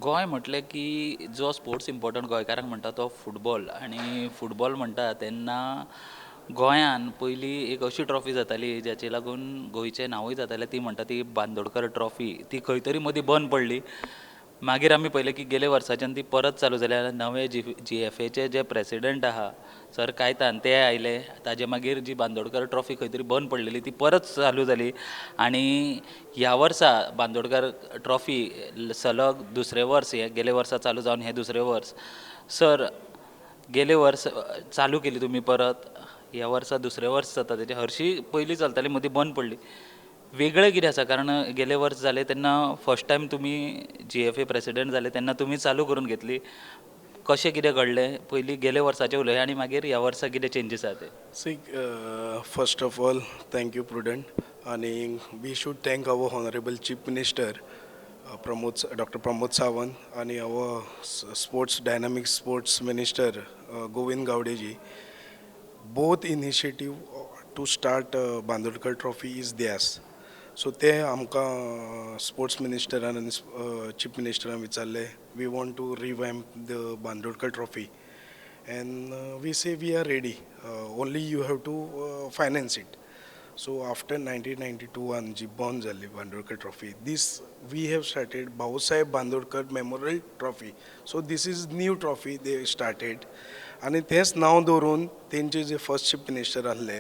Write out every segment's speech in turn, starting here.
गोंय म्हटलें की जो स्पोर्ट्स इम्पॉर्टंट गोंयकारांक म्हणटा तो फुटबॉल आनी फुटबॉल म्हणटा तेन्ना गोंयान पयलीं एक अशी ट्रॉफी जाताली जाचे लागून गोंयचें नांवूय जातालें ती म्हणटा ती बांदोडकर ट्रॉफी ती खंय तरी मदीं बंद पडली मागीर आमी पळयलें की गेले वर्साच्यान ती परत चालू जाल्या नवे जी एफ एचे जे प्रेसिडेंट आहा सर कायतान ते आयले ताजे मागीर जी बांदोडकर ट्रॉफी खंय तरी बंद पडलेली ती परत चालू जाली आनी ह्या वर्सा बांदोडकर ट्रॉफी सलग दुसरें वर्स हे गेले वर्सा चालू जावन हें दुसरें वर्स सर गेले वर्स चालू केली तुमी परत ह्या वर्सा दुसरें वर्स जाता तेजे हरशीं पयलीं चलताली मदीं बंद पडली वेगळें कितें आसा कारण गेले वर्स जालें तेन्ना फर्स्ट टायम तुमी जी एफ ए प्रेसिडेंट जाले तेन्ना तुमी चालू करून घेतली कशें कितें घडलें पयलीं गेले वर्साचें उलय आनी मागीर ह्या वर्सा कितें चेंजीस आहा ते See, first of all, thank you, Prudent. And we should thank our Honorable Chief Minister, Dr. Pramod Sawant, and our Sports Dynamic Sports Minister, Govind Gaudeji. Both initiative to start Bandurkar Trophy is theirs. So ते आमकां sports मिनिस्टरान आनी chief मिनिस्टरान विचारले we want to revamp the Bandodkar trophy and we say we are ready, only you have to finance it. So after 1992 and जी bond झाली Bandodkar trophy, this we have started Bhausaheb Bandodkar memorial trophy. So this is new trophy they started आणि तेच नाव दवरून तेंचे जे first chief minister आसले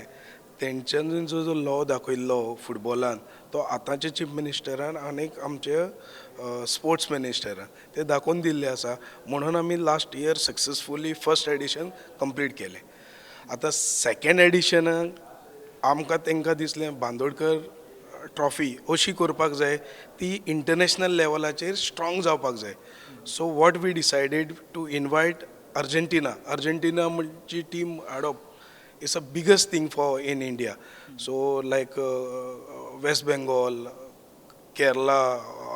तेंच्यान जो जो लॉ दाखयल्लो फुटबॉलान तो आतांचे चीफ मिनिस्टरान आनीक आमचे स्पोर्ट्स मिनिस्टरान ते दाखोवन दिल्ले आसा म्हणून आमी last year successfully first edition complete केलें आतां सेकंड एडिशनाक आमकां तांकां दिसलें बांदोडकर ट्रॉफी अशी करपाक जाय ती इंटरनॅशनल लेवलाचेर स्ट्रॉंग जावपाक जाय so what we decided to invite Argentina म्हणची टीम हाडप is a biggest thing for in India. So like West Bengal, Kerala,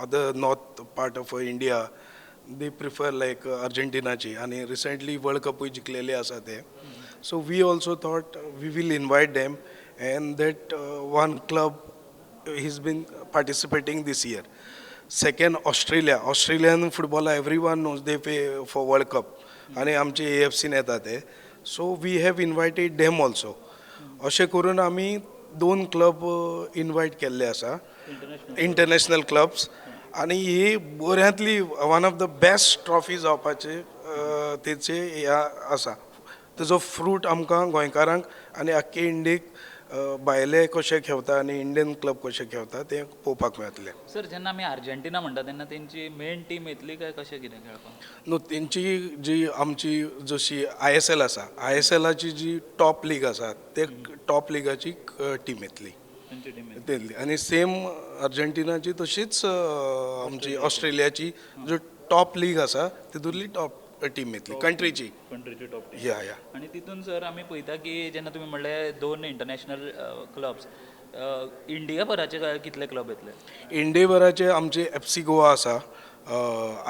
other north part of India, they prefer like Argentina ची आणि recently World Cup जिंकलेले आसा ते. So we also thought we will invite them and that one club he's been participating this year. Second Australian football everyone knows they pay for World Cup आणि आमचे AFC येतात ते. So we have इनवायटेड डेम also अशें करून आमी दोन club invite केल्ले आसा इंटरनॅशनल क्लब्स आनी ही बऱ्यांतली one of the best trophy जावपाचे तेचे ह्या आसा तेजो फ्रूट आमकां गोंयकारांक आनी आख्खे इंडियेक भायले कशे खेळटा आनी इंडियन क्लब कशे खेळटा तें पळोवपाक मेळटलें सर जेन्ना आमी अर्जेंटिना म्हणटा तेन्ना तेंची मेन टीम येतली काय कशें कितें खेळपाक न्हू तेंची जी आमची जशी ISL आसा ISLची जी टॉप लीग आसा ते टॉप लीगाची टीम येतली तेंची टीम येतली आनी सेम अर्जेंटिनाची तशीच आमची ऑस्ट्रेलियाची जो टॉप लीग आसा तितूंतली टॉप टीम येतली कंट्रीची टॉप टीम या आनी तितून सर आमी पळयता की जेन्ना तुमी म्हणले दोन इंटरनॅशनल क्लब्स इंडिया भराचे कितले क्लब येतले इंडिया भराचे आमचे FC गोवा आसा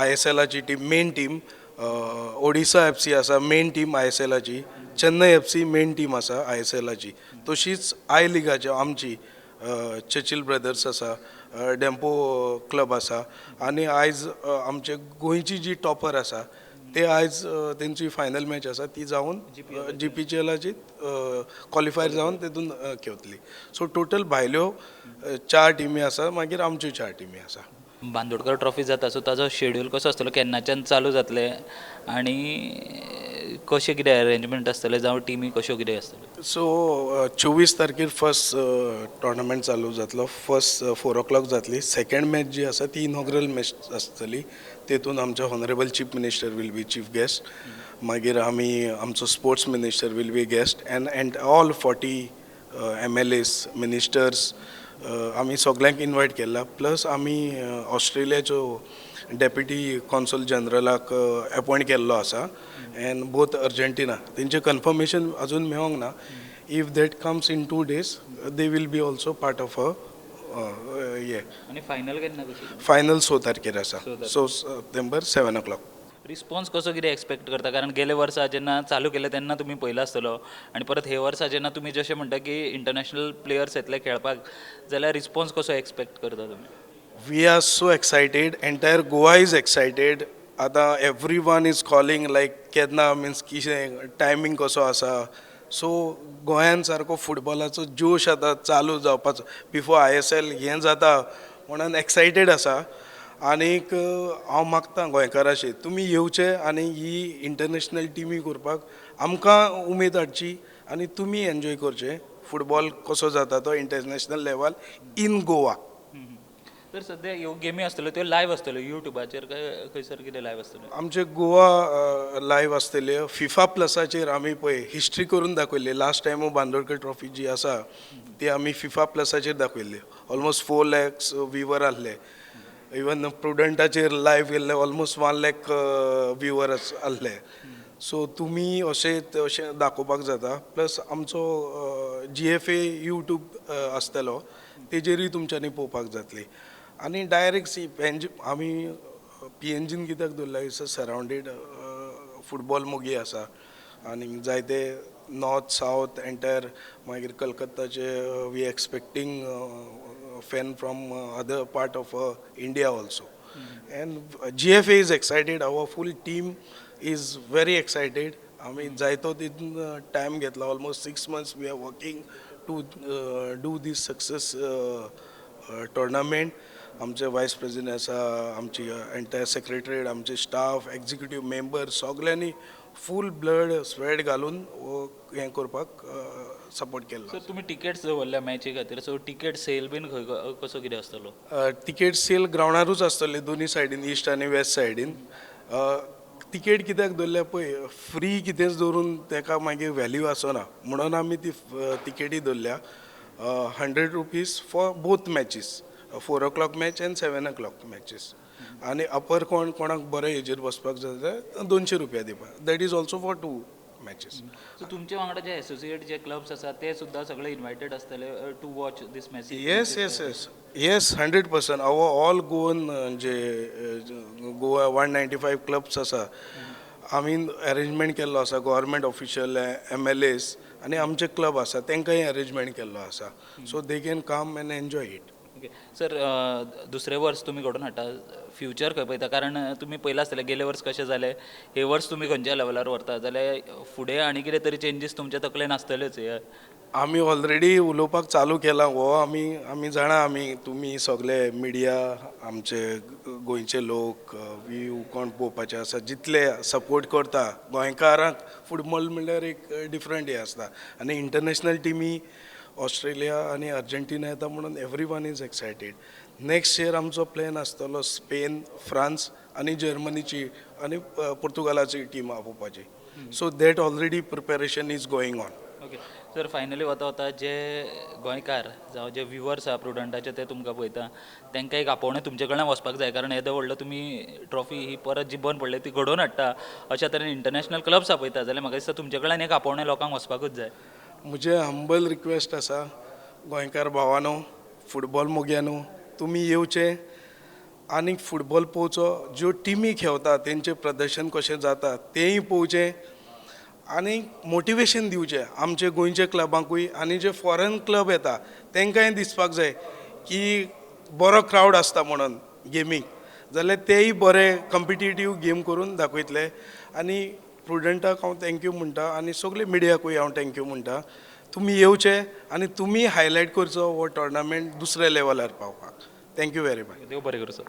ISLची team main team Odisha FC आसा मेन टीम ISLची चेन्नई FC मेन टीम आसा ISLची तशीच आय लिगाची आमची चर्चिल ब्रदर्स आसा डेम्पो क्लब आसा आनी आयज आमचे गोंयची जी टॉपर आसा ते आयज तेंची फायनल मॅच आसा ती जावन GPCLची क्वॉलिफायर जावन तेतून खेळटली सो टोटल भायल्यो 4 टिमी आसा मागीर आमच्यो 4 टिमी आसा बांदोडकर ट्रॉफी जाता सो ताजो शेड्यूल कसो आसतलो केन्नाच्यान चालू जातले आनी कशें कितें अरेंजमेंट आसतले जावं टिमी कश्यो कितें आसतल्यो सो 24 तारखेर फर्स्ट टोर्नामेंट चालू जातलो फर्स्ट 4 o'clock जातली सेकंड मॅच जी आसा ती इनॉग्रल मॅच आसतली तेतून आमचे honourable chief minister will be chief guest मागीर आमी आमचो sports minister will be guest and all 40 MLAs ministers आमी सगळ्यांक इनवायट केला प्लस आमी ऑस्ट्रेलियाचो डेप्युटी कॉन्सल जनरलाक अपॉयंट केल्लो आसा एंड बोथ अर्जेंटिना तेंचे कन्फर्मेशन अजून मेळोंक ना if that comes in 2 days they will be also part of ये आनी फायनल केन्ना कशी फायनल 6 तारखेर आसा सो सप्टेंबर 7 o'clock रिस्पॉन्स कसो कितें एक्सपेक्ट करता कारण गेले वर्सा जेन्ना चालू केले तेन्ना तुमी पयला आसतलो आनी परत हे वर्सा जेन्ना तुमी जशें म्हणटा की इंटरनॅशनल प्लेयर्स येतले खेळपाक जाल्यार रिस्पॉन्स कसो एक्सपेक्ट करता तुमी We are so excited. Entire Goa is excited. आता everyone is calling like केन्ना मीन्स कितें टायमींग कसो आसा. सो गोंयान सारको फुटबॉलाचो जोश आतां चालू जावपाचो. बिफोर ISL हें जाता म्हणून एक्सायटेड आसा. आनीक हांव मागतां गोंयकारांशी तुमी येवचे आनी ही इंटरनॅशनल टिमी करपाक आमकां उमेद हाडची आनी तुमी एन्जॉय करचे फुटबॉल कसो जाता तो इंटरनॅशनल लेवल इन गोवा. तर सध्या ह्यो गेमी आसतल्यो त्यो लायव्ह आसतल्यो युट्यूबाचेर काय खंयसर कितें लायव्ह आसतल्यो? आमचे गोवा लायव्ह आसतले फिफा प्लसाचेर आमी पळय हिस्ट्री करून दाखयल्ली. लास्ट टायम बांदोडकर ट्रॉफी जी आसा ती आमी फिफा प्लसाचेर दाखयल्ली. ऑलमोस्ट 4 lakhs व्ह्युवर आहले. इवन प्रुडंटाचेर लायव्ह गेल्ले ऑलमोस्ट 1 lakh व्ह्युअर्स आहले. सो तुमी अशें दाखोवपाक जाता. प्लस आमचो GFA यूट्यूब आसतलो तेजेरूय तुमच्यांनी पळोवपाक जातली. आनी डायरेक्ट सी आमी PNGन कित्याक दवरला इज सरावंडेड फुटबॉल मोगी आसा आनी जायते नॉर्थ सावथ एंटायर मागीर कलकत्ताचे we expecting fan from other part of India also. And GFA is excited. Our full team is very excited. आमी जायतो तितून टायम घेतला. Almost 6 months we are working to do this success tournament. आमचे vice president आसा, आमची entire secretariat, आमचे staff, executive member सगळ्यांनी full blood sweat घालून हें करपाक सपोर्ट केल्लो. सर तुमी टिकेट्स दवरल्या मॅची खातीर, सो टिकेट सेल बीन खंय कसो कितें आसतलो? तिकेट सेल ग्रावंडारूच आसतले दोनी सायडीन, ईस्ट आनी वेस्ट सायडीन. तिकेट कित्याक दवरल्या पळय फ्री कितेंच दवरून ताका मागीर व्हॅल्यू आसना म्हणून आमी ती तिकेटी दवरल्या. 100 rupees for both matches, 4 o'clock match end 7 o'clock matches. आनी अपर कोणाक बरें हेजेर बसपाक जाय जाल्यार 200 रुपया दिवपाक. That is also for 2 matches. So तुमचे वांगडा जे एसोसिएट जे क्लब्स आसा ते सुद्दां सगळे इन्वायटेड आसतले to watch this match? Yes 100%. Our all Goan जे गोवा 195 क्लब्स आसा आमी अरेंजमेंट केल्लो आसा. गव्हर्मेंट ऑफिशियल MLAs आनी आमचे क्लब आसा तांकांय अरेंजमेंट केल्लो आसा. So they can come and enjoy it. Okay sir, दुसरे वर्स तुमी घडोवन हाडटा, फ्युचर खंय पळयता? कारण तुमी पयला आसतलें गेले वर्स कशें जालें, हे वर्स तुमी खंयच्या लेवलार व्हरता जाल्यार फुडें आनी कितें तरी चेंजीस तुमच्या तकलेन आसतल्योच. आमी ऑलरेडी उलोवपाक चालू केलां. हो आमी जाणा, तुमी सगळे मिडिया आमचे गोंयचे लोक व्यू कोण पळोवपाचे आसा जितले सपोर्ट करता. गोंयकारांक फुटबॉल म्हणल्यार एक डिफरंट हे आसता. आनी इंटरनॅशनल टिमी ऑस्ट्रेलिया आनी अर्जंटिना येता म्हणून everyone is excited. Next year आमचो प्लॅन आसतलो स्पेन, फ्रांस आनी जर्मनीची आनी पुर्तुगालाची टीम आपोवपाची. So that already preparation is going on. Okay sir, finally वता जे गोंयकार जावं जे व्ह्युअर्स आहा प्रुडंटाचे ते तुमकां पळयता तांकां एक आपोवणें तुमचे कडल्यान वचपाक जाय. कारण येदो व्हडलो तुमी ट्रॉफी ही परत जी बंद पडली ती घडोवन हाडटा, अशा तरेन इंटरनॅशनल क्लब्स आपयता जाल्यार म्हाका दिसता तुमचे कडल्यान एक आपोवणें लोकांक वचपाकूच जाय. म्हजें हंबल रिक्वेस्ट आसा गोंयकार भावांनो, फुटबॉल मोग्यांनो, तुमी येवचे आनी फुटबॉल पळोवचो. ज्यो टिमी खेळटा तेंचें प्रदर्शन कशें जाता तेंय पळोवचें आनी मोटिवेशन दिवचें आमचे गोंयचे क्लबांकूय. आनी जे फॉरेन क्लब येता तांकांय दिसपाक जाय की बरो क्रावड आसता म्हणून गेमीक, जाल्यार तेय बरे कॉम्पिटिटीव गेम करून दाखयतले. आनी प्रुडंटाक हांव थँक्यू म्हणटा आनी सगळे मिडियाकूय हांव थँक्यू म्हणटा. तुमी येवचे आनी तुमी हायलायट करचो हो टोर्नामेंट दुसऱ्या लेवलार पावपाक. Thank you very much. देव बरें करूं सर.